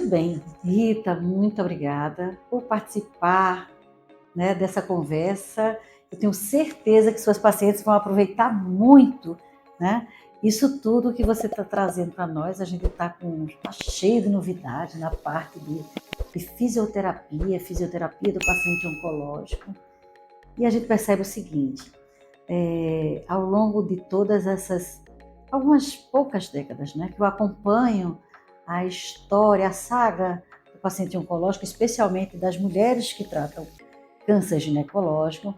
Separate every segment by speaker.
Speaker 1: Muito bem, Rita, muito obrigada por participar, né, dessa conversa. Eu tenho certeza que suas pacientes vão aproveitar muito, né, isso tudo que você está trazendo para nós. A gente está cheio de novidade na parte de fisioterapia do paciente oncológico. E a gente percebe o seguinte, ao longo de todas essas, algumas poucas décadas, né, que eu acompanho a história, a saga do paciente oncológico, especialmente das mulheres que tratam câncer ginecológico,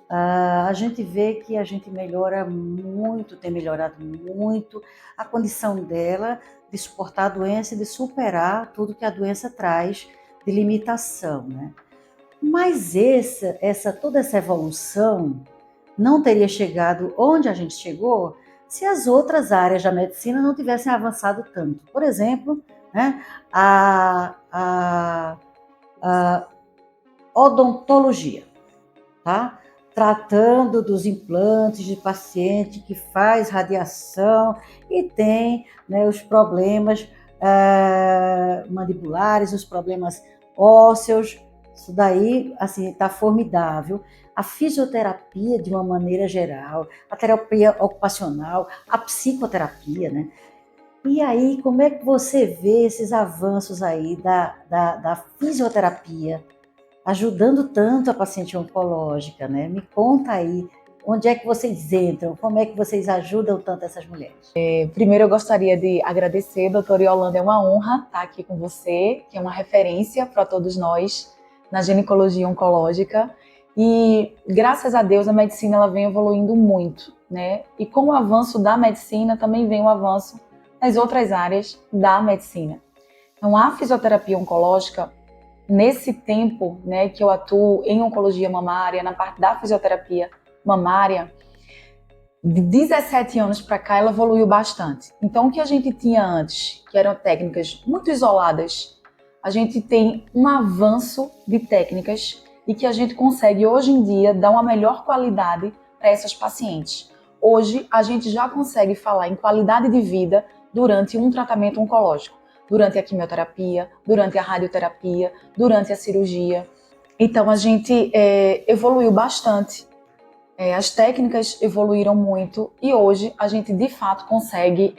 Speaker 1: a gente vê que a gente melhora muito, tem melhorado muito a condição dela de suportar a doença e de superar tudo que a doença traz de limitação, né? Mas toda essa evolução não teria chegado onde a gente chegou se as outras áreas da medicina não tivessem avançado tanto. Por exemplo, né, a odontologia, tá? Tratando dos implantes de paciente que faz radiação e tem, né, os problemas mandibulares, os problemas ósseos. Isso daí, assim, está formidável. A fisioterapia, de uma maneira geral, a terapia ocupacional, a psicoterapia, né? E aí, como é que você vê esses avanços aí da fisioterapia ajudando tanto a paciente oncológica, né? Me conta aí, onde é que vocês entram? Como é que vocês ajudam tanto essas mulheres?
Speaker 2: Primeiro, eu gostaria de agradecer, doutora Yolanda, é uma honra estar aqui com você, que é uma referência para todos nós na ginecologia oncológica. E, graças a Deus, a medicina ela vem evoluindo muito, né? E com o avanço da medicina, também vem o avanço nas outras áreas da medicina. Então, a fisioterapia oncológica, nesse tempo, né, que eu atuo em oncologia mamária, na parte da fisioterapia mamária, de 17 anos para cá, ela evoluiu bastante. Então, o que a gente tinha antes, que eram técnicas muito isoladas, a gente tem um avanço de técnicas e que a gente consegue, hoje em dia, dar uma melhor qualidade para essas pacientes. Hoje, a gente já consegue falar em qualidade de vida durante um tratamento oncológico, durante a quimioterapia, durante a radioterapia, durante a cirurgia. Então, a gente evoluiu bastante. As técnicas evoluíram muito e hoje a gente de fato consegue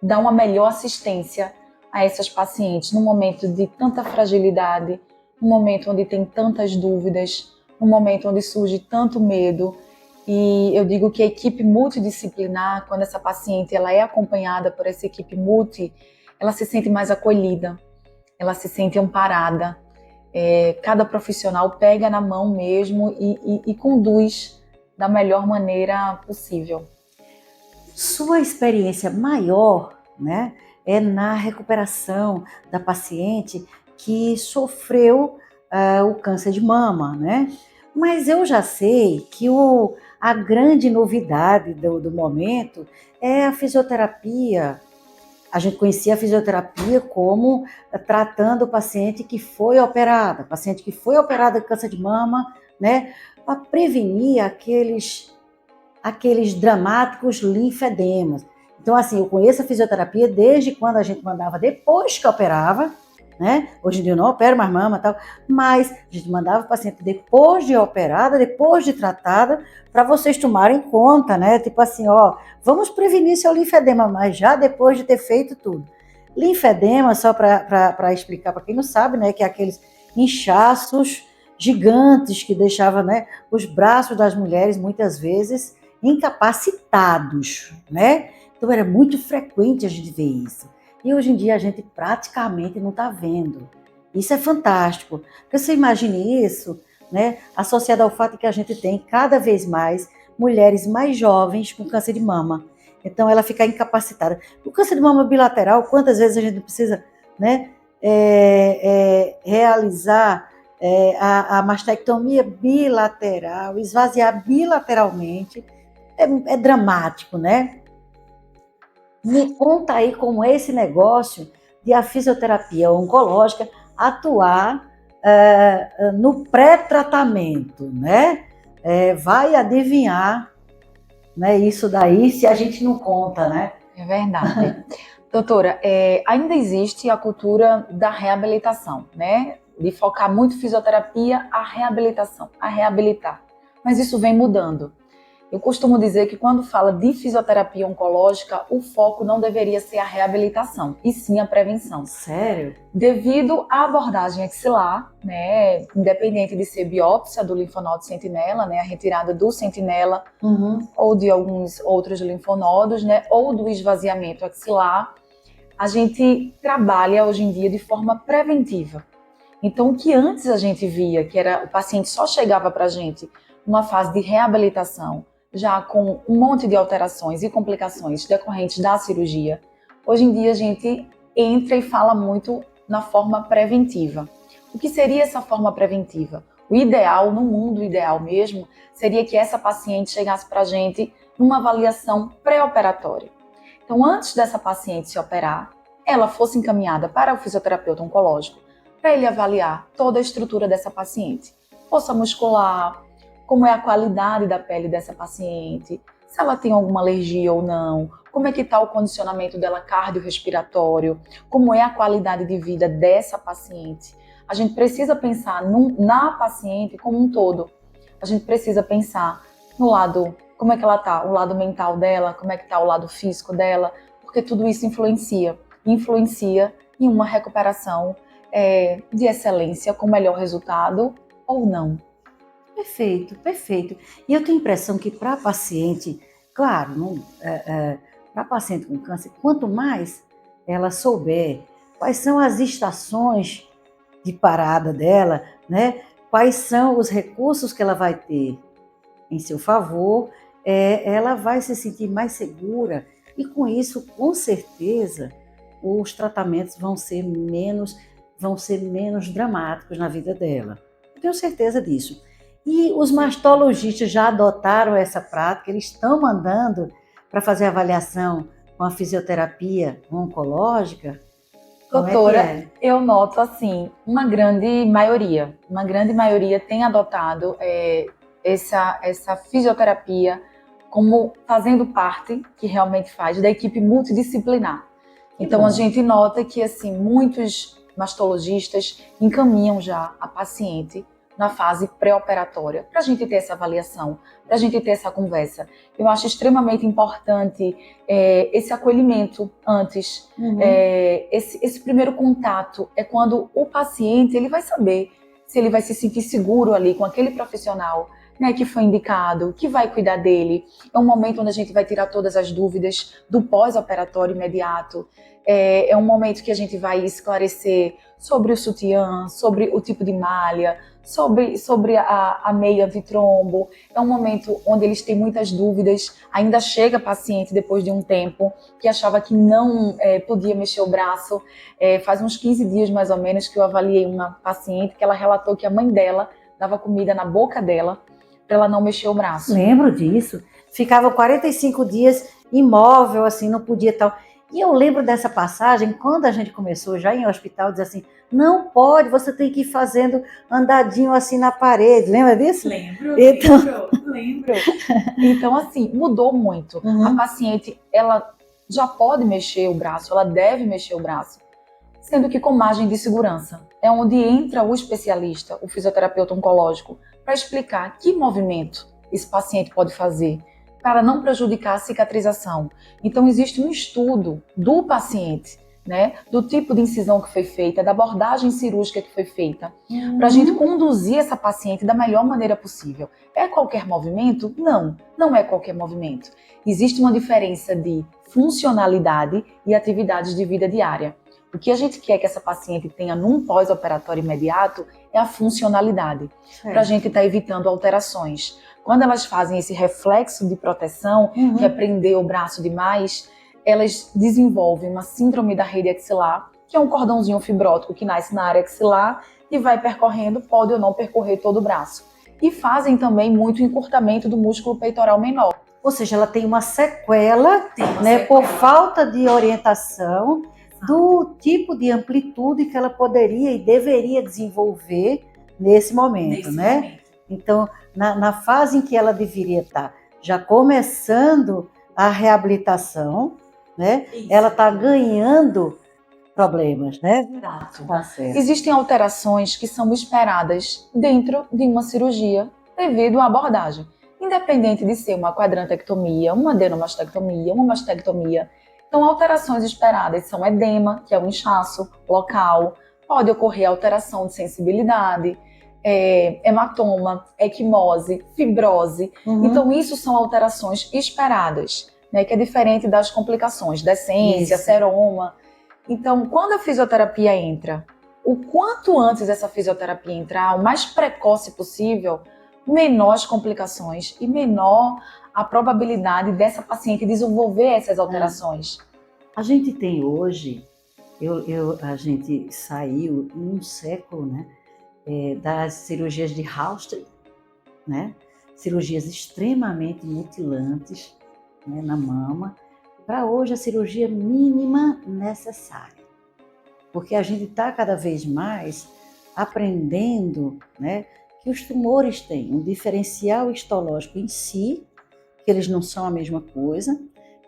Speaker 2: dar uma melhor assistência a essas pacientes num momento de tanta fragilidade, num momento onde tem tantas dúvidas, num momento onde surge tanto medo. E eu digo que a equipe multidisciplinar, quando essa paciente ela é acompanhada por essa equipe multi, ela se sente mais acolhida, ela se sente amparada. Cada profissional pega na mão mesmo e conduz da melhor maneira possível.
Speaker 1: Sua experiência maior, né, é na recuperação da paciente que sofreu o câncer de mama, né? Mas eu já sei que a grande novidade do momento é a fisioterapia. A gente conhecia a fisioterapia como tratando o paciente que foi operada, de câncer de mama, né, para prevenir aqueles dramáticos linfedemas. Então, assim, eu conheço a fisioterapia desde quando a gente mandava depois que operava, né? Hoje em dia eu não opero mais mama e tal, mas a gente mandava o paciente depois de operada, depois de tratada, para vocês tomarem conta, né? Tipo assim, ó, vamos prevenir seu linfedema, mas já depois de ter feito tudo. Linfedema, só para explicar para quem não sabe, né? Que é aqueles inchaços gigantes que deixavam, né, os braços das mulheres, muitas vezes, incapacitados, né? Então era muito frequente a gente ver isso. E hoje em dia a gente praticamente não está vendo. Isso é fantástico. Porque você imagine isso, né, associado ao fato que a gente tem cada vez mais mulheres mais jovens com câncer de mama. Então ela fica incapacitada. O câncer de mama bilateral, quantas vezes a gente precisa, né, realizar a mastectomia bilateral, esvaziar bilateralmente, é dramático, né? Me conta aí como é esse negócio de a fisioterapia oncológica atuar no pré-tratamento, né? Vai adivinhar, né, isso daí se a gente não conta, né?
Speaker 2: É verdade. Doutora, ainda existe a cultura da reabilitação, né? De focar muito fisioterapia, a reabilitação, a reabilitar. Mas isso vem mudando. Eu costumo dizer que quando fala de fisioterapia oncológica, o foco não deveria ser a reabilitação, e sim a prevenção.
Speaker 1: Sério?
Speaker 2: Devido à abordagem axilar, né, independente de ser biópsia do linfonodo sentinela, né, a retirada do sentinela, ou de alguns outros linfonodos, né, ou do esvaziamento axilar, a gente trabalha hoje em dia de forma preventiva. Então, o que antes a gente via, que era o paciente só chegava para a gente numa fase de reabilitação, já com um monte de alterações e complicações decorrentes da cirurgia, hoje em dia a gente entra e fala muito na forma preventiva. O que seria essa forma preventiva? O ideal, no mundo ideal mesmo, seria que essa paciente chegasse para a gente numa avaliação pré-operatória. Então, antes dessa paciente se operar, ela fosse encaminhada para o fisioterapeuta oncológico para ele avaliar toda a estrutura dessa paciente. Força muscular, como é a qualidade da pele dessa paciente, se ela tem alguma alergia ou não, como é que está o condicionamento dela cardiorrespiratório, como é a qualidade de vida dessa paciente. A gente precisa pensar na paciente como um todo. A gente precisa pensar no lado, como é que ela está, o lado mental dela, como é que está o lado físico dela, porque tudo isso influencia em uma recuperação de excelência com melhor resultado ou não.
Speaker 1: Perfeito, perfeito. E eu tenho a impressão que para paciente, claro, para paciente com câncer, quanto mais ela souber quais são as estações de parada dela, né? Quais são os recursos que ela vai ter em seu favor, ela vai se sentir mais segura e com isso, com certeza, os tratamentos vão ser menos dramáticos na vida dela. Eu tenho certeza disso. E os mastologistas já adotaram essa prática, eles estão mandando para fazer avaliação com a fisioterapia oncológica?
Speaker 2: Doutora, eu noto assim, uma grande maioria tem adotado essa fisioterapia como fazendo parte, que realmente faz, da equipe multidisciplinar. Então a gente nota que assim, muitos mastologistas encaminham já a paciente na fase pré-operatória, para a gente ter essa avaliação, para a gente ter essa conversa. Eu acho extremamente importante esse acolhimento antes, esse primeiro contato, é quando o paciente ele vai saber se ele vai se sentir seguro ali com aquele profissional, né, que foi indicado, que vai cuidar dele. É um momento onde a gente vai tirar todas as dúvidas do pós-operatório imediato. É um momento que a gente vai esclarecer sobre o sutiã, sobre o tipo de malha, sobre a meia antitrombo. É um momento onde eles têm muitas dúvidas. Ainda chega paciente depois de um tempo que achava que não podia mexer o braço. Faz uns 15 dias mais ou menos que eu avaliei uma paciente que ela relatou que a mãe dela dava comida na boca dela para ela não mexer o braço.
Speaker 1: Lembro disso. Ficava 45 dias imóvel, assim, não podia tal. E eu lembro dessa passagem, quando a gente começou já em hospital, diz assim, não pode, você tem que ir fazendo andadinho assim na parede. Lembra disso?
Speaker 2: Lembro. Então, assim, mudou muito. A paciente, ela já pode mexer o braço, ela deve mexer o braço, sendo que com margem de segurança. É onde entra o especialista, o fisioterapeuta oncológico, para explicar que movimento esse paciente pode fazer para não prejudicar a cicatrização. Então, existe um estudo do paciente, né, do tipo de incisão que foi feita, da abordagem cirúrgica que foi feita, para a gente conduzir essa paciente da melhor maneira possível. É qualquer movimento? Não, não é qualquer movimento. Existe uma diferença de funcionalidade e atividades de vida diária. O que a gente quer que essa paciente tenha num pós-operatório imediato é a funcionalidade, para a gente estar evitando alterações. Quando elas fazem esse reflexo de proteção, que é prender o braço demais, elas desenvolvem uma síndrome da rede axilar, que é um cordãozinho fibrótico que nasce na área axilar e vai percorrendo, pode ou não percorrer todo o braço. E fazem também muito encurtamento do músculo peitoral menor.
Speaker 1: Ou seja, ela tem uma sequela, por falta de orientação do tipo de amplitude que ela poderia e deveria desenvolver nesse momento, né? Então, na fase em que ela deveria estar já começando a reabilitação, né?
Speaker 2: Isso.
Speaker 1: Ela está ganhando problemas, né?
Speaker 2: Exato.
Speaker 1: Tá certo.
Speaker 2: Existem alterações que são esperadas dentro de uma cirurgia devido à abordagem, independente de ser uma quadrantectomia, uma adenomastectomia, uma mastectomia. Então, alterações esperadas são edema, que é um inchaço local, pode ocorrer alteração de sensibilidade, hematoma, equimose, fibrose.
Speaker 1: Uhum.
Speaker 2: Então, isso são alterações esperadas, né, que é diferente das complicações, decência,
Speaker 1: Isso.
Speaker 2: seroma. Então, quando a fisioterapia entra, o quanto antes essa fisioterapia entrar, o mais precoce possível, menor as complicações e menor a probabilidade dessa paciente desenvolver essas alterações.
Speaker 1: A gente tem hoje, a gente saiu em um século, né, das cirurgias de Hausdorff, né, cirurgias extremamente mutilantes, né, na mama, para hoje a cirurgia mínima necessária. Porque a gente está cada vez mais aprendendo, né, que os tumores têm um diferencial histológico em si, que eles não são a mesma coisa,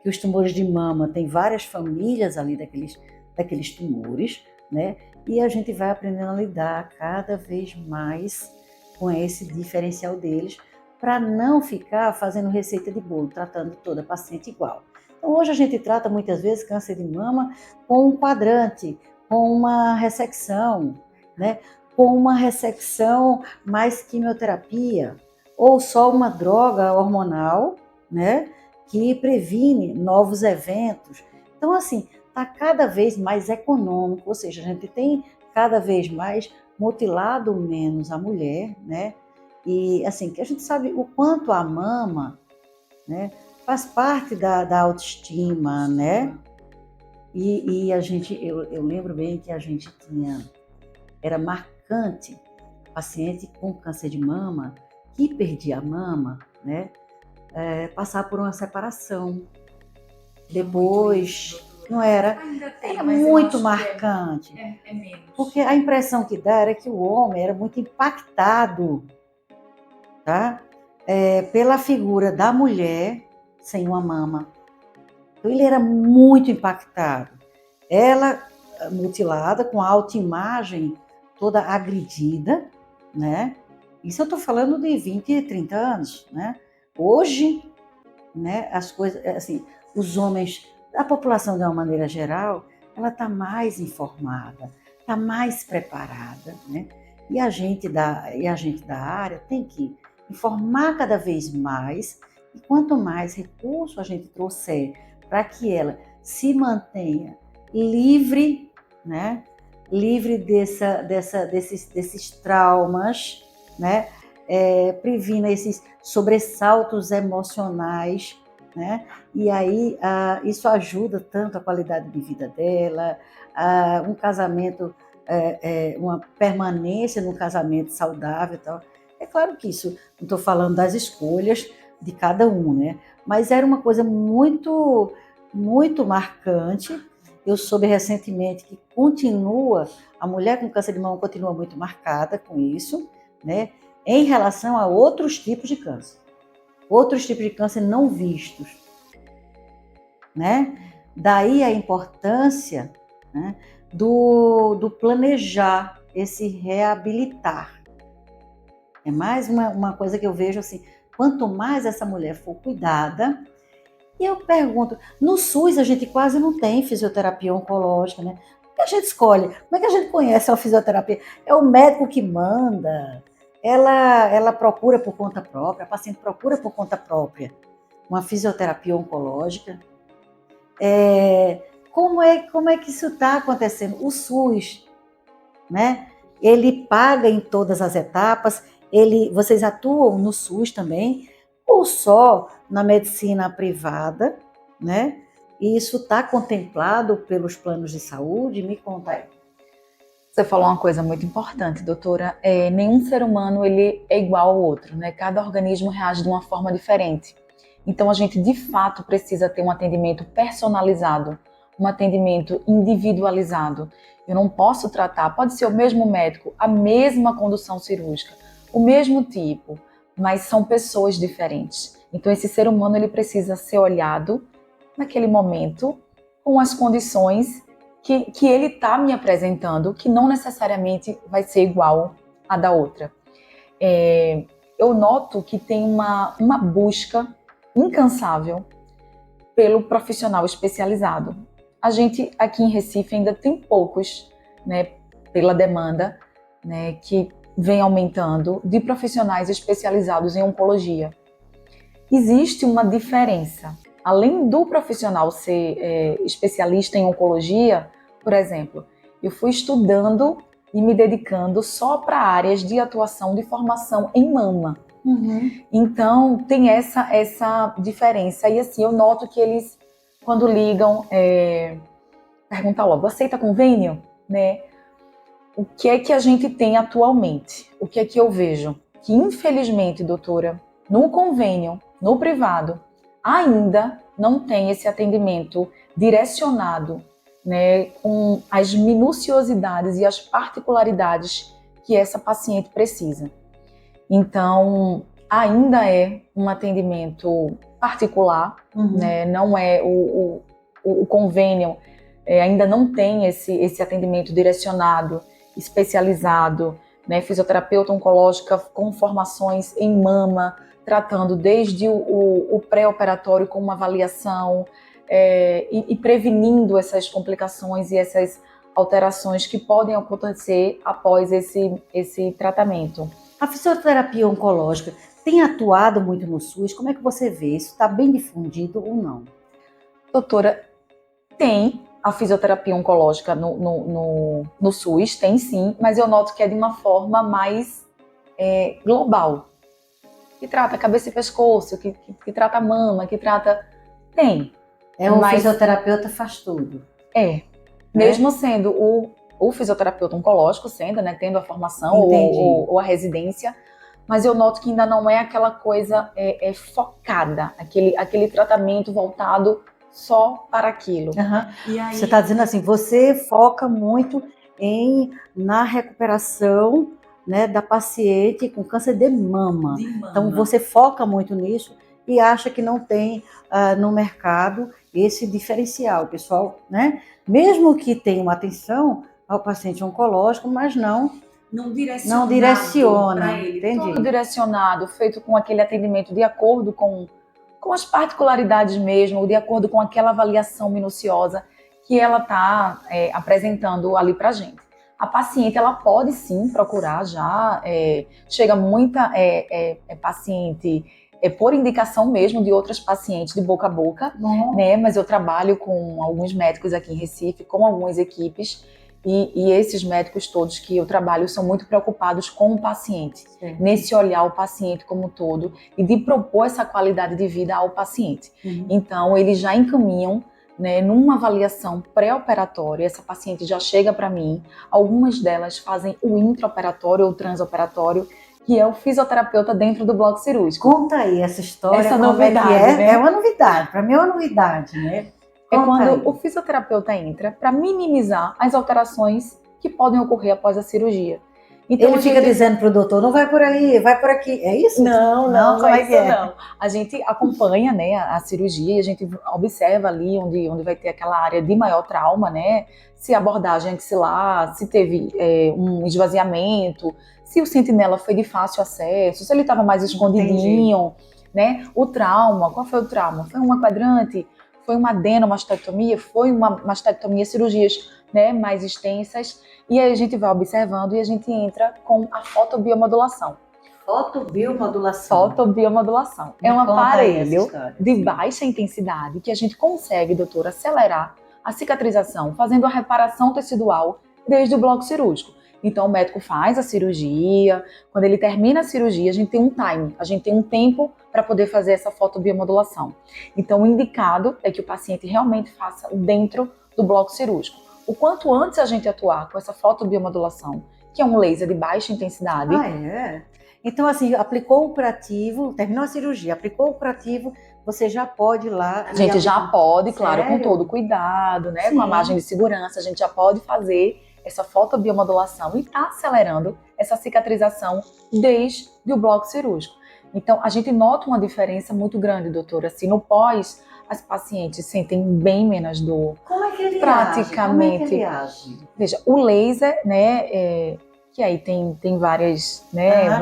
Speaker 1: que os tumores de mama têm várias famílias ali daqueles tumores, né? E a gente vai aprendendo a lidar cada vez mais com esse diferencial deles, para não ficar fazendo receita de bolo, tratando toda paciente igual. Então, hoje a gente trata muitas vezes câncer de mama com um quadrante, com uma ressecção, né? Com uma ressecção mais quimioterapia, ou só uma droga hormonal, né? Que previne novos eventos. Então, assim, está cada vez mais econômico, ou seja, a gente tem cada vez mais mutilado menos a mulher, né? E, assim, que a gente sabe o quanto a mama, né, faz parte da autoestima, né? E eu lembro bem que a gente era marcante, paciente com câncer de mama, que perdia a mama, né? Passar por uma separação. Depois, não era? Era muito marcante.
Speaker 2: É menos.
Speaker 1: Porque a impressão que dá era que o homem era muito impactado, tá? Pela figura da mulher sem uma mama. Então, ele era muito impactado. Ela, mutilada, com a autoimagem toda agredida, né? Isso eu estou falando de 20, 30 anos, né? Hoje, né, as coisas, assim, os homens, a população de uma maneira geral, ela está mais informada, está mais preparada, né? E a gente da área tem que informar cada vez mais, e quanto mais recurso a gente trouxer para que ela se mantenha livre, né? Livre desses traumas, né? Previna esses sobressaltos emocionais, né? E aí isso ajuda tanto a qualidade de vida dela, um casamento, uma permanência no casamento saudável e tal. É claro que isso, não estou falando das escolhas de cada um, né? Mas era uma coisa muito, muito marcante. Eu soube recentemente que a mulher com câncer de mama continua muito marcada com isso, né? Em relação a outros tipos de câncer. Outros tipos de câncer não vistos, né? Daí a importância, né, do planejar esse reabilitar. É mais uma coisa que eu vejo assim, quanto mais essa mulher for cuidada, e eu pergunto, no SUS a gente quase não tem fisioterapia oncológica, né? Como é que a gente escolhe? Como é que a gente conhece a fisioterapia? É o médico que manda, ela procura por conta própria, a paciente procura por conta própria uma fisioterapia oncológica. Como é que isso está acontecendo? O SUS, né? Ele paga em todas as etapas, vocês atuam no SUS também, ou só na medicina privada, né? E isso está contemplado pelos planos de saúde? Me conta aí.
Speaker 2: Você falou uma coisa muito importante, doutora. Nenhum ser humano ele é igual ao outro, né? Cada organismo reage de uma forma diferente. Então a gente de fato precisa ter um atendimento personalizado, um atendimento individualizado. Eu não posso tratar, pode ser o mesmo médico, a mesma condução cirúrgica, o mesmo tipo, mas são pessoas diferentes. Então esse ser humano ele precisa ser olhado naquele momento com as condições que ele está me apresentando, que não necessariamente vai ser igual à da outra. Eu noto que tem uma busca incansável pelo profissional especializado. A gente aqui em Recife ainda tem poucos, né, pela demanda, né, que vem aumentando, de profissionais especializados em oncologia. Existe uma diferença. Além do profissional ser especialista em oncologia, por exemplo, eu fui estudando e me dedicando só para áreas de atuação de formação em mama. Então, tem essa diferença. E assim, eu noto que eles, quando ligam, perguntam logo, aceita convênio? Né? O que é que a gente tem atualmente? O que é que eu vejo? Que, infelizmente, doutora, no convênio, no privado, ainda não tem esse atendimento direcionado, né, com as minuciosidades e as particularidades que essa paciente precisa. Então, ainda é um atendimento particular, né? Não é o convênio, ainda não tem esse atendimento direcionado, especializado, né? Fisioterapeuta oncológica com formações em mama, tratando desde o pré-operatório com uma avaliação e prevenindo essas complicações e essas alterações que podem acontecer após esse tratamento.
Speaker 1: A fisioterapia oncológica tem atuado muito no SUS? Como é que você vê? Isso está bem difundido ou não?
Speaker 2: Doutora, tem a fisioterapia oncológica no SUS, tem sim, mas eu noto que é de uma forma mais global. Que trata cabeça e pescoço, que trata mama, que trata... Tem.
Speaker 1: Fisioterapeuta faz tudo.
Speaker 2: Mesmo sendo o fisioterapeuta oncológico, né, tendo a formação ou a residência, mas eu noto que ainda não é aquela coisa focada, aquele tratamento voltado só para aquilo.
Speaker 1: E aí... Você está dizendo assim, você foca muito na recuperação, né, da paciente com câncer de mama. Então você foca muito nisso e acha que não tem no mercado esse diferencial, pessoal, né? Mesmo que tenha uma atenção ao paciente oncológico, mas não direciona para ele.
Speaker 2: Entendi. Todo direcionado, feito com aquele atendimento de acordo com as particularidades mesmo, de acordo com aquela avaliação minuciosa que ela está apresentando ali para a gente. A paciente, ela pode sim procurar já, chega muita paciente por indicação mesmo de outras pacientes de boca a boca, né? Mas eu trabalho com alguns médicos aqui em Recife, com algumas equipes, e esses médicos todos que eu trabalho são muito preocupados com o paciente, nesse olhar o paciente como um todo e de propor essa qualidade de vida ao paciente. Então, eles já encaminham, né, numa avaliação pré-operatória, essa paciente já chega para mim, algumas delas fazem o intraoperatório ou transoperatório, que é o fisioterapeuta dentro do bloco cirúrgico.
Speaker 1: Conta aí essa história,
Speaker 2: essa novidade,
Speaker 1: né? É uma novidade, para mim é uma novidade, né?
Speaker 2: Quando o fisioterapeuta entra para minimizar as alterações que podem ocorrer após a cirurgia.
Speaker 1: Então, ele fica dizendo para o doutor, não vai por aí, vai por aqui, é isso?
Speaker 2: Não, como é que é? Não. A gente acompanha, né, a cirurgia, a gente observa ali onde vai ter aquela área de maior trauma, né, se a abordagem axilar, se teve um esvaziamento, se o sentinela foi de fácil acesso, se ele estava mais escondidinho, né, o trauma, qual foi o trauma? Foi uma quadrante? Foi uma adenomastectomia? Foi uma mastectomia, cirurgias, né, mais extensas? E aí a gente vai observando e a gente entra com a fotobiomodulação. Fotobiomodulação. É um aparelho de baixa intensidade que a gente consegue, doutora, acelerar a cicatrização, fazendo a reparação tecidual desde o bloco cirúrgico. Então o médico faz a cirurgia, quando ele termina a cirurgia a gente tem um time, a gente tem um tempo para poder fazer essa fotobiomodulação. Então o indicado é que o paciente realmente faça dentro do bloco cirúrgico. O quanto antes a gente atuar com essa fotobiomodulação, que é um laser de baixa intensidade.
Speaker 1: Então assim, aplicou o curativo, terminou a cirurgia, aplicou o curativo, você já pode ir lá...
Speaker 2: A gente já pode, claro, com todo cuidado, né? Com a margem de segurança, a gente já pode fazer essa fotobiomodulação e está acelerando essa cicatrização desde o bloco cirúrgico. Então, a gente nota uma diferença muito grande, doutora. Assim, no pós, as pacientes sentem bem menos dor.
Speaker 1: Como é que ele
Speaker 2: Praticamente.
Speaker 1: age? Como é que ele age?
Speaker 2: Veja, o laser, né, que aí tem várias, né,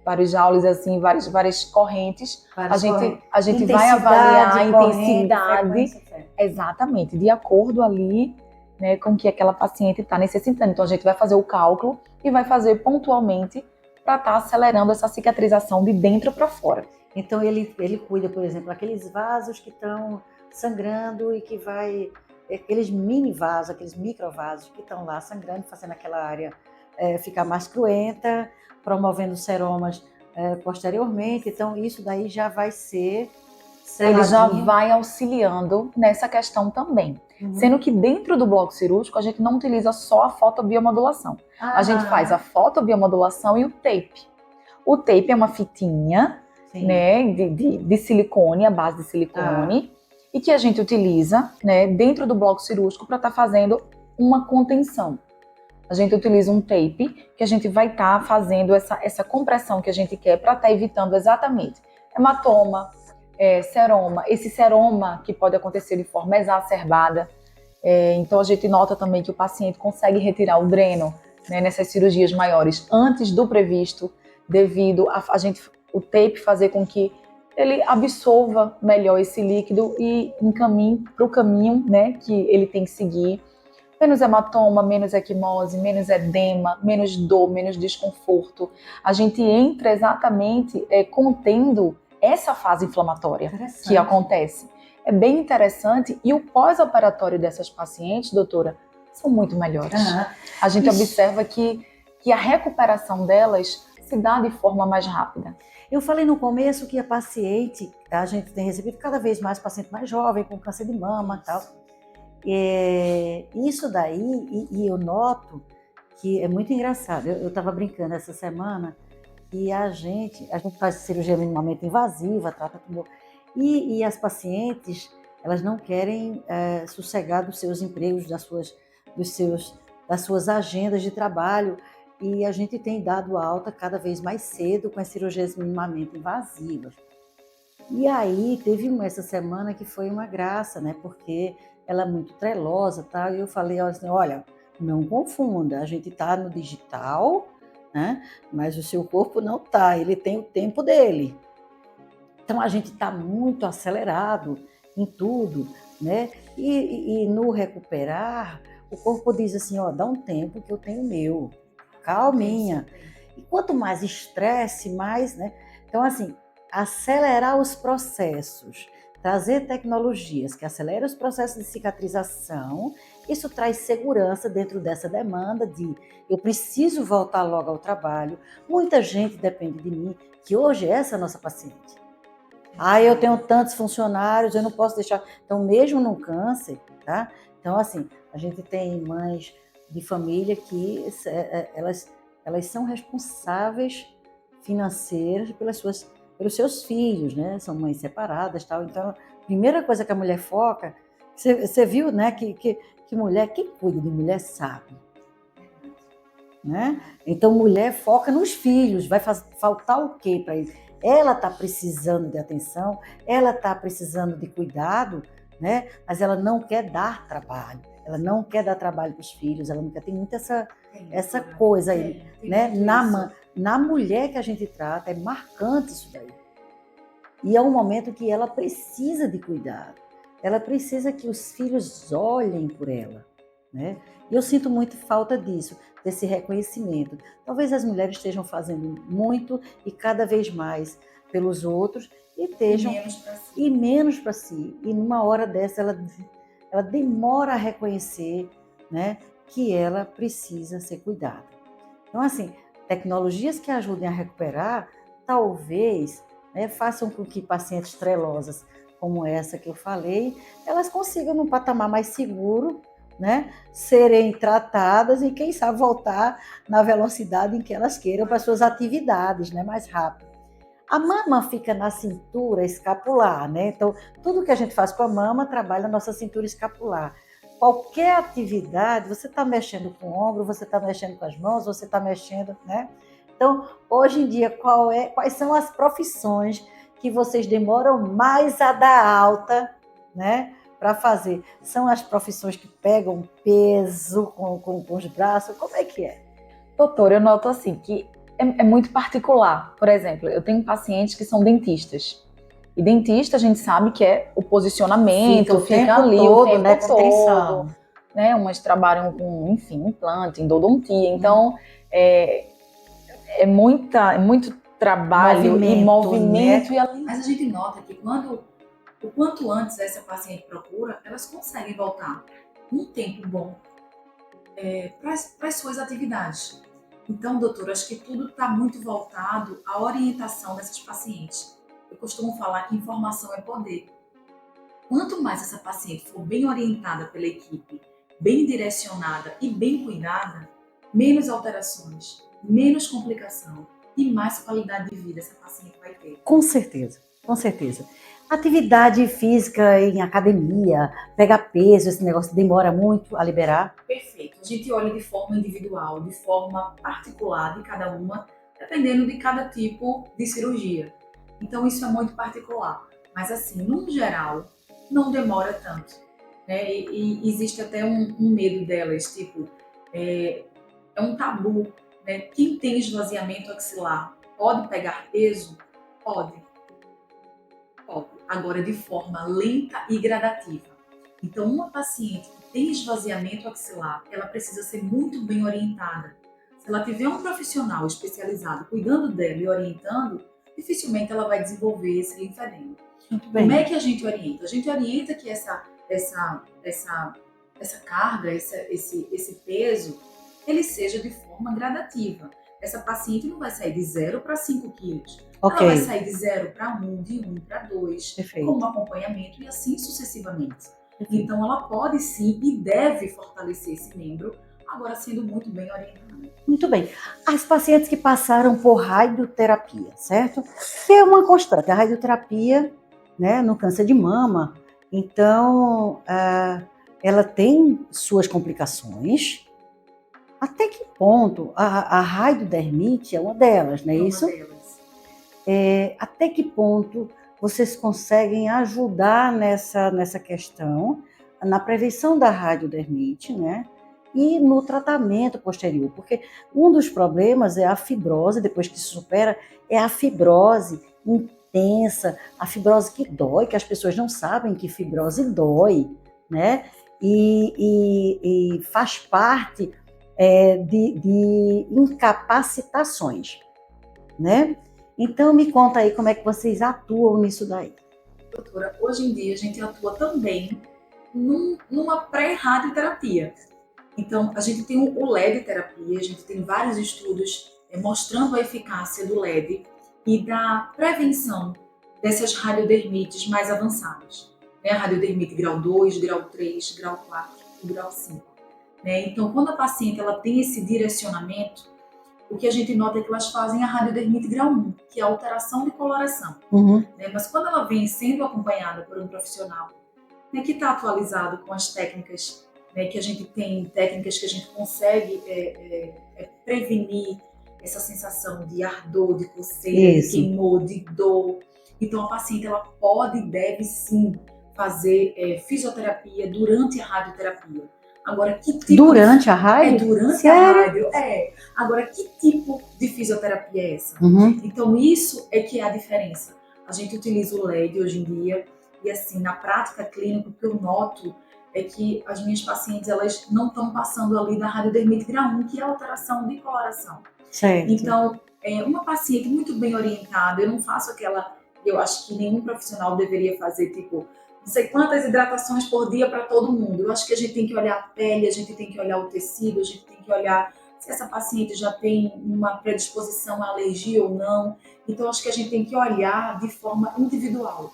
Speaker 2: vários joules, assim, várias correntes. A gente vai avaliar a intensidade, exatamente, de acordo ali, né, com o que aquela paciente está necessitando. Então, a gente vai fazer o cálculo e vai fazer pontualmente para estar acelerando essa cicatrização de dentro para fora.
Speaker 1: Então, ele cuida, por exemplo, aqueles vasos que estão sangrando e que vai... Aqueles mini vasos, aqueles microvasos que estão lá sangrando, fazendo aquela área ficar mais cruenta, promovendo seromas posteriormente. Então, isso daí já vai ser seladinho.
Speaker 2: Ele já vai auxiliando nessa questão também. Sendo que dentro do bloco cirúrgico, a gente não utiliza só a fotobiomodulação. A gente faz a fotobiomodulação e o tape. O tape é uma fitinha, né, de silicone, a base de silicone, e que a gente utiliza, né, dentro do bloco cirúrgico para estar fazendo uma contenção. A gente utiliza um tape que a gente vai estar fazendo essa compressão que a gente quer para estar evitando exatamente hematoma, seroma, esse seroma que pode acontecer de forma exacerbada. Então a gente nota também que o paciente consegue retirar o dreno, né, nessas cirurgias maiores antes do previsto, devido a o tape fazer com que ele absorva melhor esse líquido e encaminhe para o caminho, né, que ele tem que seguir. Menos hematoma, menos equimose, menos edema, menos dor, menos desconforto. A gente entra exatamente contendo essa fase inflamatória que acontece. É bem interessante e o pós-operatório dessas pacientes, doutora, são muito melhores. A gente observa que a recuperação delas se dá de forma mais rápida.
Speaker 1: Eu falei no começo que a gente tem recebido cada vez mais paciente mais jovem com câncer de mama e tal. Isso daí, e eu noto que é muito engraçado. Eu estava brincando essa semana que a gente faz cirurgia minimamente invasiva, trata tudo. E as pacientes, elas não querem sossegar dos seus empregos, das suas agendas de trabalho. E a gente tem dado alta cada vez mais cedo com as cirurgias minimamente invasivas. E aí, teve essa semana que foi uma graça, né? Porque ela é muito trelosa, tá? E eu falei assim, olha, não confunda, a gente tá no digital, né? Mas o seu corpo não tá, ele tem o tempo dele. Então, a gente tá muito acelerado em tudo, né? E no recuperar, o corpo diz assim, ó, dá um tempo que eu tenho o meu, calminha. E quanto mais estresse, mais, né? Então, assim, acelerar os processos, trazer tecnologias que aceleram os processos de cicatrização, isso traz segurança dentro dessa demanda de eu preciso voltar logo ao trabalho. Muita gente depende de mim, que hoje essa é a nossa paciente. Eu tenho tantos funcionários, eu não posso deixar... Então, mesmo no câncer, tá? Então, assim, a gente tem mães de família que elas são responsáveis financeiras pelos seus filhos, né? São mães separadas, tal. Então, a primeira coisa que a mulher foca, você viu, né? Que mulher, quem cuida de mulher sabe, né? Então, mulher foca nos filhos. Vai faltar o quê para eles? Ela está precisando de atenção, ela está precisando de cuidado, né? Mas ela não quer dar trabalho. Ela não quer dar trabalho para os filhos, ela não quer. Tem muito essa coisa aí, né? Na mulher que a gente trata, é marcante isso daí. E é um momento que ela precisa de cuidado. Ela precisa que os filhos olhem por ela, né? E eu sinto muito falta disso, desse reconhecimento. Talvez as mulheres estejam fazendo muito e cada vez mais pelos outros e menos para si. E numa hora dessa ela demora a reconhecer, né, que ela precisa ser cuidada. Então, assim, tecnologias que ajudem a recuperar, talvez, né, façam com que pacientes trelosas como essa que eu falei, elas consigam, num patamar mais seguro, né, serem tratadas e, quem sabe, voltar na velocidade em que elas queiram para suas atividades, né, mais rápido. A mama fica na cintura escapular, né? Então, tudo que a gente faz com a mama trabalha a nossa cintura escapular. Qualquer atividade, você está mexendo com o ombro, você está mexendo com as mãos, você está mexendo, né? Então, hoje em dia, quais são as profissões que vocês demoram mais a dar alta né, para fazer? São as profissões que pegam peso com os braços? Como é que é?
Speaker 2: Doutor, eu noto assim que é muito particular. Por exemplo, eu tenho pacientes que são dentistas. E dentista a gente sabe que é o posicionamento, fica ali o tempo
Speaker 1: né, com
Speaker 2: todo,
Speaker 1: atenção.
Speaker 2: né? Umas trabalham com, enfim, implante, endodontia. Então, é, é muito trabalho e movimento.
Speaker 1: Né?
Speaker 3: Mas a gente nota que o quanto antes essa paciente procura, elas conseguem voltar num tempo bom para as suas atividades. Então, doutor, acho que tudo está muito voltado à orientação dessas pacientes. Eu costumo falar que informação é poder. Quanto mais essa paciente for bem orientada pela equipe, bem direcionada e bem cuidada, menos alterações, menos complicação e mais qualidade de vida essa paciente vai ter.
Speaker 1: Com certeza, com certeza. Atividade física em academia, pegar peso, esse negócio demora muito a liberar?
Speaker 3: Perfeito. A gente olha de forma individual, de forma particular de cada uma, dependendo de cada tipo de cirurgia. Então isso é muito particular. Mas assim, num geral, não demora tanto. Né? E existe até um medo delas, tipo, é um tabu. Né? Quem tem esvaziamento axilar pode pegar peso? Pode. Pode. Agora de forma lenta e gradativa. Então, uma paciente que tem esvaziamento axilar, ela precisa ser muito bem orientada. Se ela tiver um profissional especializado cuidando dela e orientando, dificilmente ela vai desenvolver esse linfedema.
Speaker 1: Muito bem.
Speaker 3: Como é que a gente orienta? A gente orienta que essa carga, esse peso, ele seja de forma gradativa. Essa paciente não vai sair de 0 para 5 quilos.
Speaker 1: Ok.
Speaker 3: Ela vai sair de 0 para 1, de 1 para 2,
Speaker 1: Perfeito.
Speaker 3: com um acompanhamento e assim sucessivamente. Então, ela pode sim e deve fortalecer esse membro, agora sendo muito bem orientada.
Speaker 1: Muito bem. As pacientes que passaram por radioterapia, certo? Que é uma constante, a radioterapia, né, no câncer de mama. Então, ela tem suas complicações. Até que ponto a radiodermite é uma delas, não é isso?
Speaker 3: Uma delas.
Speaker 1: Até que ponto vocês conseguem ajudar nessa questão, na prevenção da radiodermite, né? E no tratamento posterior, porque um dos problemas é a fibrose, depois que se supera, é a fibrose intensa, a fibrose que dói, que as pessoas não sabem que fibrose dói, né? E faz parte de incapacitações, né? Então, me conta aí como é que vocês atuam nisso daí.
Speaker 3: Doutora, hoje em dia a gente atua também numa pré-radioterapia. Então, a gente tem o LED terapia, a gente tem vários estudos mostrando a eficácia do LED e da prevenção dessas radiodermites mais avançadas. Né? A radiodermite grau 2, grau 3, grau 4 e grau 5. Né? Então, quando a paciente ela tem esse direcionamento, o que a gente nota é que elas fazem a radiodermite grau 1, que é a alteração de coloração. Né? Mas quando ela vem sendo acompanhada por um profissional, né, que está atualizado com as técnicas, né, que a gente tem, técnicas que a gente consegue prevenir essa sensação de ardor, de coceira, de queimor, de dor. Então, a paciente ela pode e deve sim fazer fisioterapia durante a radioterapia. Agora, que tipo
Speaker 1: durante a rádio?
Speaker 3: durante
Speaker 1: Sério?
Speaker 3: a rádio. Agora, que tipo de fisioterapia é essa? Então, isso é que é a diferença. A gente utiliza o LED hoje em dia e, assim, na prática clínica, o que eu noto é que as minhas pacientes, elas não estão passando ali da radiodermite grau 1, que é a alteração de coloração.
Speaker 1: Certo.
Speaker 3: Então, uma paciente muito bem orientada, eu não faço aquela, eu acho que nenhum profissional deveria fazer, tipo, não sei quantas hidratações por dia para todo mundo. Eu acho que a gente tem que olhar a pele, a gente tem que olhar o tecido, a gente tem que olhar se essa paciente já tem uma predisposição à alergia ou não. Então, acho que a gente tem que olhar de forma individual.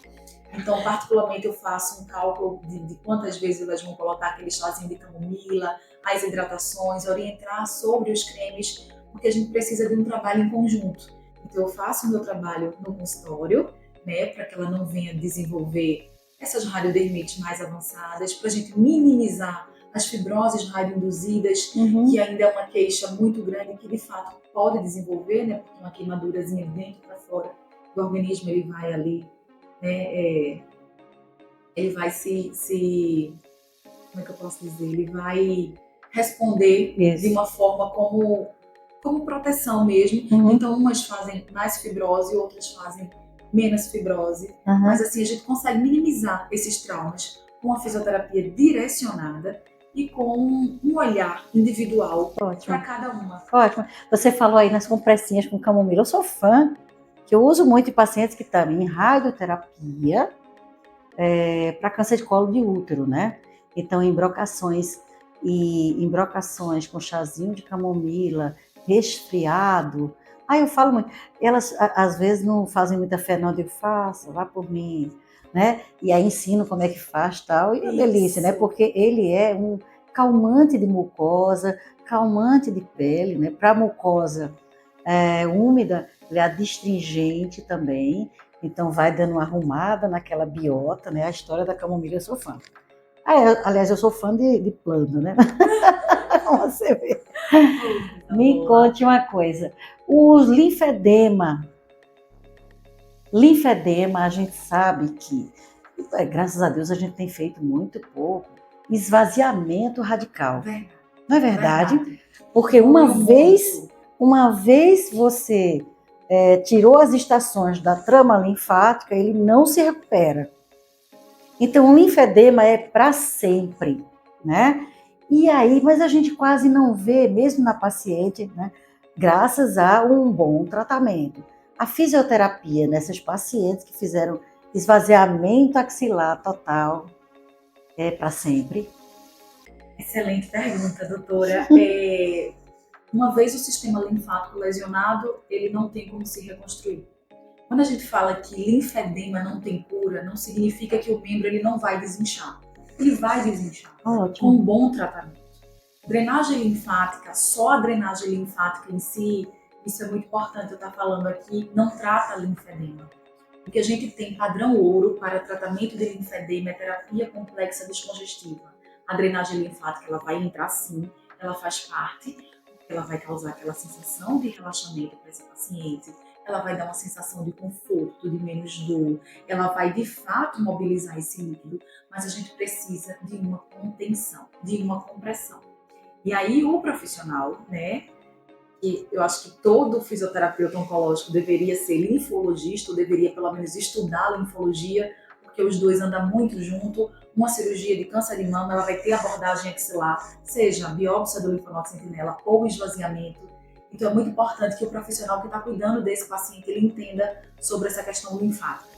Speaker 3: Então, particularmente, eu faço um cálculo de quantas vezes elas vão colocar aquele chazinho de camomila, as hidratações, orientar sobre os cremes, porque a gente precisa de um trabalho em conjunto. Então, eu faço o meu trabalho no consultório, né, para que ela não venha desenvolver essas radiodermites mais avançadas, para a gente minimizar as fibroses radioinduzidas, que ainda é uma queixa muito grande, que de fato pode desenvolver, né, porque uma queimadurazinha de dentro para fora do organismo, ele vai ali, né, ele vai como é que eu posso dizer? Ele vai responder
Speaker 1: Isso.
Speaker 3: de uma forma como proteção mesmo.
Speaker 1: Uhum.
Speaker 3: Então, umas fazem mais fibrose, outras fazem menos fibrose.
Speaker 1: Uhum.
Speaker 3: Mas assim, a gente consegue minimizar esses traumas com a fisioterapia direcionada e com um olhar individual para
Speaker 1: Ótimo.
Speaker 3: cada uma.
Speaker 1: Ótimo. Você falou aí nas compressinhas com camomila. Eu sou fã, que eu uso muito em pacientes que estão em radioterapia para câncer de colo de útero, né? Então, embrocações com chazinho de camomila, resfriado. Aí eu falo muito. Elas, às vezes, não fazem muita fé, não. Eu digo, faça, vá por mim, né? E aí ensino como é que faz tal. E é delícia, né? Porque ele é um calmante de mucosa, calmante de pele, né? Para mucosa úmida, ele é adstringente também. Então vai dando uma arrumada naquela biota, né? A história da camomila eu sou fã. Aliás, eu sou fã de planta, né? Você vê. Me conte uma coisa. Os linfedema, a gente sabe que, graças a Deus, a gente tem feito muito pouco esvaziamento radical. Não é verdade? Porque uma vez você tirou as estações da trama linfática, ele não se recupera. Então, o linfedema é para sempre, né? E aí, mas a gente quase não vê, mesmo na paciente, né? Graças a um bom tratamento. A fisioterapia nessas pacientes que fizeram esvaziamento axilar total é para sempre?
Speaker 3: Excelente pergunta, doutora. Uma vez o sistema linfático lesionado, ele não tem como se reconstruir. Quando a gente fala que linfedema não tem cura, não significa que o membro ele não vai desinchar. Ele vai desinchar com um bom tratamento. Drenagem linfática, só a drenagem linfática em si, isso é muito importante eu estar falando aqui, não trata linfedema. O que a gente tem padrão ouro para tratamento de linfedema é terapia complexa descongestiva. A drenagem linfática ela vai entrar sim, ela faz parte, ela vai causar aquela sensação de relaxamento para esse paciente, ela vai dar uma sensação de conforto, de menos dor, ela vai de fato mobilizar esse líquido, mas a gente precisa de uma contenção, de uma compressão. E aí o profissional, né, que eu acho que todo fisioterapeuta oncológico deveria ser linfologista, ou deveria pelo menos estudar linfologia, porque os dois andam muito junto. Uma cirurgia de câncer de mama, ela vai ter abordagem axilar, seja a biópsia do linfonodo sentinela ou esvaziamento. Então é muito importante que o profissional que está cuidando desse paciente, ele entenda sobre essa questão linfática.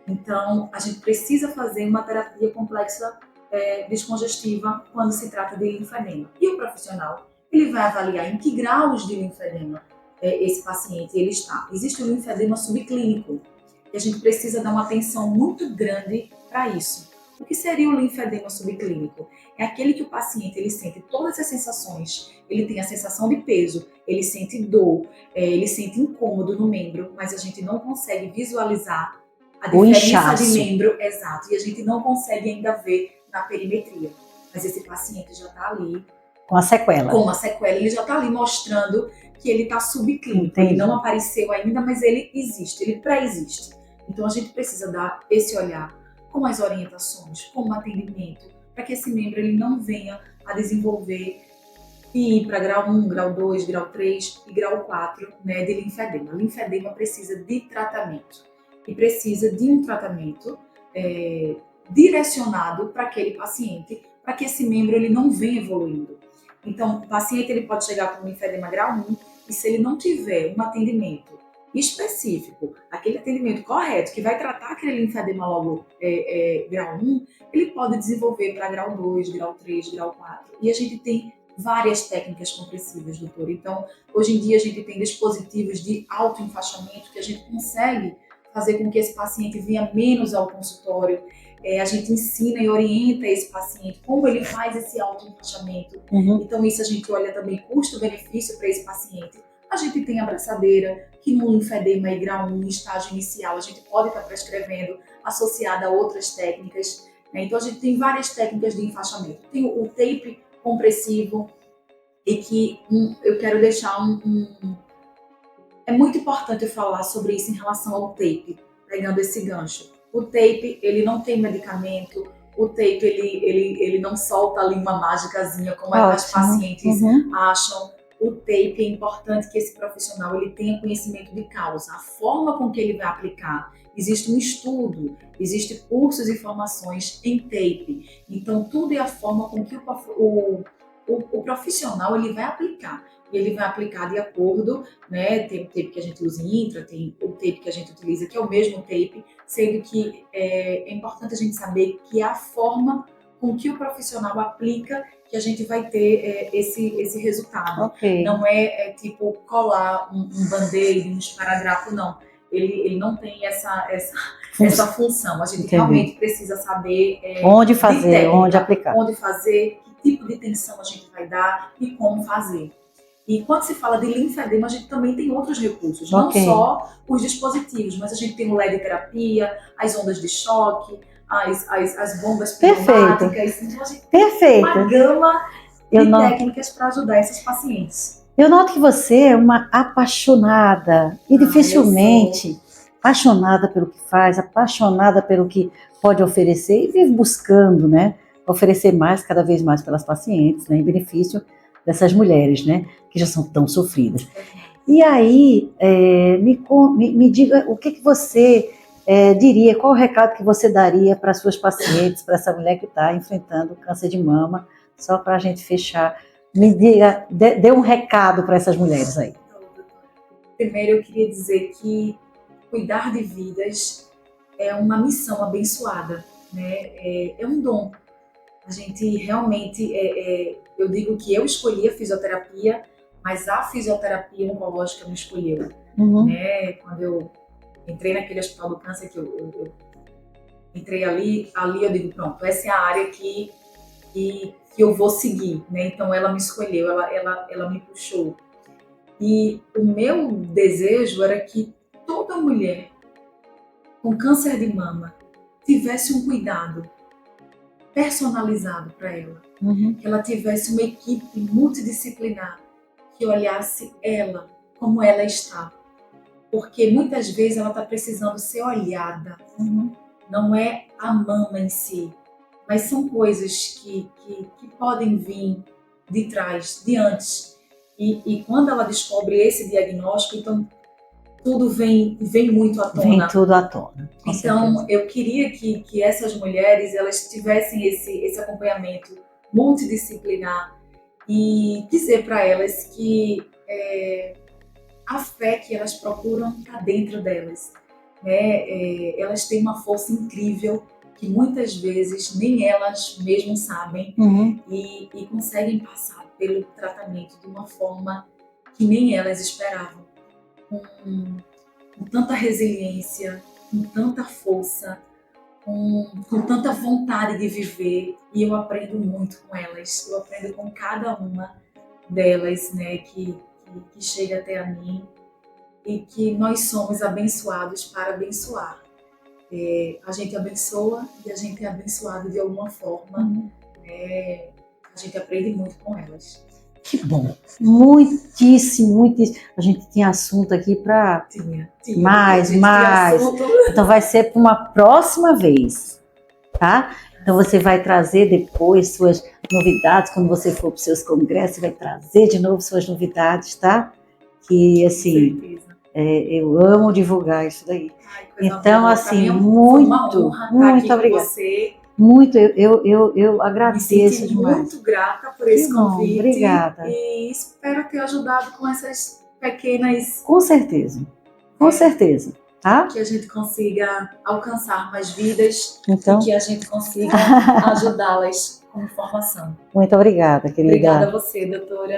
Speaker 3: Então, a gente precisa fazer uma terapia complexa descongestiva quando se trata de linfedema. E o profissional, ele vai avaliar em que graus de linfedema esse paciente ele está. Existe o linfedema subclínico, e a gente precisa dar uma atenção muito grande para isso. O que seria o linfedema subclínico? É aquele que o paciente ele sente todas as sensações, ele tem a sensação de peso, ele sente dor, ele sente incômodo no membro, mas a gente não consegue visualizar a diferença de membro exato, e a gente não consegue ainda ver na perimetria. Mas esse paciente já está ali
Speaker 1: com a sequela.
Speaker 3: Ele já está ali mostrando que ele está subclínico. Ele não apareceu ainda, mas ele existe, ele pré-existe. Então a gente precisa dar esse olhar com as orientações, com o atendimento, para que esse membro ele não venha a desenvolver e ir para grau 1, grau 2, grau 3 e grau 4, né, de linfedema. Linfedema precisa de tratamento e precisa de um tratamento direcionado para aquele paciente, para que esse membro ele não venha evoluindo. Então, o paciente ele pode chegar com linfedema grau 1 e se ele não tiver um atendimento específico, aquele atendimento correto, que vai tratar aquele linfedema logo grau 1, ele pode desenvolver para grau 2, grau 3, grau 4. E a gente tem várias técnicas compressivas, doutor. Então, hoje em dia a gente tem dispositivos de autoenfaixamento que a gente consegue fazer com que esse paciente venha menos ao consultório. A gente ensina e orienta esse paciente como ele faz esse autoenfaixamento. Então, isso a gente olha também custo-benefício para esse paciente. A gente tem a abraçadeira, que no linfedema e grau 1, estágio inicial, a gente pode estar prescrevendo, associada a outras técnicas. Né? Então, a gente tem várias técnicas de enfaixamento. Tem o tape compressivo, e que eu quero deixar É muito importante eu falar sobre isso em relação ao tape, pegando esse gancho. O tape, ele não tem medicamento, o tape, ele não solta ali uma mágicazinha, como as
Speaker 1: Ótimo.
Speaker 3: pacientes
Speaker 1: Uhum.
Speaker 3: acham. O tape é importante que esse profissional ele tenha conhecimento de causa, a forma com que ele vai aplicar. Existe um estudo, existe cursos e formações em tape. Então, tudo é a forma com que o profissional ele vai aplicar. E ele vai aplicar de acordo, né? Tem o tape que a gente usa em intra, tem o tape que a gente utiliza, que é o mesmo tape, sendo que é importante a gente saber que é a forma com que o profissional aplica que a gente vai ter esse resultado.
Speaker 1: Ok.
Speaker 3: Não é tipo colar um band-aid, um esparadrapo, não. Ele não tem essa função. A gente
Speaker 1: Entendi.
Speaker 3: realmente precisa saber
Speaker 1: Onde fazer,
Speaker 3: técnica,
Speaker 1: onde aplicar.
Speaker 3: onde fazer, que tipo de tensão a gente vai dar e como fazer. E quando se fala de linfedema, a gente também tem outros recursos, não
Speaker 1: Ok.
Speaker 3: só os dispositivos, mas a gente tem o LED terapia, as ondas de choque, as bombas pneumáticas. Então a gente tem
Speaker 1: Perfeito.
Speaker 3: uma gama
Speaker 1: Eu
Speaker 3: de
Speaker 1: não-
Speaker 3: técnicas para ajudar esses pacientes.
Speaker 1: Eu noto que você é uma apaixonada e dificilmente apaixonada pelo que faz, apaixonada pelo que pode oferecer e vive buscando, né, oferecer mais, cada vez mais pelas pacientes, né, em benefício dessas mulheres, né, que já são tão sofridas. E aí, me diga o que você diria, qual o recado que você daria para suas pacientes, para essa mulher que está enfrentando câncer de mama, só para a gente fechar. Me diga, dê um recado para essas mulheres aí.
Speaker 3: Primeiro, eu queria dizer que cuidar de vidas é uma missão abençoada, né? É um dom. A gente realmente, eu digo que eu escolhi a fisioterapia, mas a fisioterapia oncológica me escolheu.
Speaker 1: Uhum.
Speaker 3: Né? Quando eu entrei naquele hospital do câncer, que eu entrei ali eu digo, pronto, essa é a área que eu vou seguir, né? Então ela me escolheu, ela me puxou. E o meu desejo era que toda mulher com câncer de mama tivesse um cuidado personalizado para ela.
Speaker 1: Uhum.
Speaker 3: Que ela tivesse uma equipe multidisciplinar que olhasse ela como ela está. Porque muitas vezes ela está precisando ser olhada.
Speaker 1: Uhum.
Speaker 3: Não é a mama em si, mas são coisas que podem vir de trás, de antes. E quando ela descobre esse diagnóstico, então tudo vem muito à tona.
Speaker 1: Vem tudo à tona.
Speaker 3: Então, eu queria que essas mulheres elas tivessem esse acompanhamento multidisciplinar e dizer para elas que a fé que elas procuram está dentro delas. Né? Elas têm uma força incrível que muitas vezes nem elas mesmas sabem.
Speaker 1: Uhum.
Speaker 3: E conseguem passar pelo tratamento de uma forma que nem elas esperavam. Com tanta resiliência, com tanta força, com tanta vontade de viver. E eu aprendo muito com elas. Eu aprendo com cada uma delas, né, que chega até a mim. E que nós somos abençoados para abençoar. A gente abençoa e a gente é abençoado de alguma forma.
Speaker 1: Uhum.
Speaker 3: A gente aprende muito com elas.
Speaker 1: Que bom. Muitíssimo. A gente tinha assunto aqui para mais. Então vai ser para uma próxima vez, tá? Então você vai trazer depois suas novidades, quando você for para os seus congressos, vai trazer de novo suas novidades, tá? Que assim, eu amo divulgar isso daí. Então assim, muito obrigada. Muito, eu agradeço
Speaker 3: me
Speaker 1: demais.
Speaker 3: Muito grata por esse convite.
Speaker 1: Obrigada.
Speaker 3: E espero ter ajudado com essas pequenas...
Speaker 1: Com certeza, tá?
Speaker 3: Que a gente consiga alcançar mais vidas
Speaker 1: então,
Speaker 3: e que a gente consiga ajudá-las com informação.
Speaker 1: Muito obrigada, querida.
Speaker 3: Obrigada a você, doutora.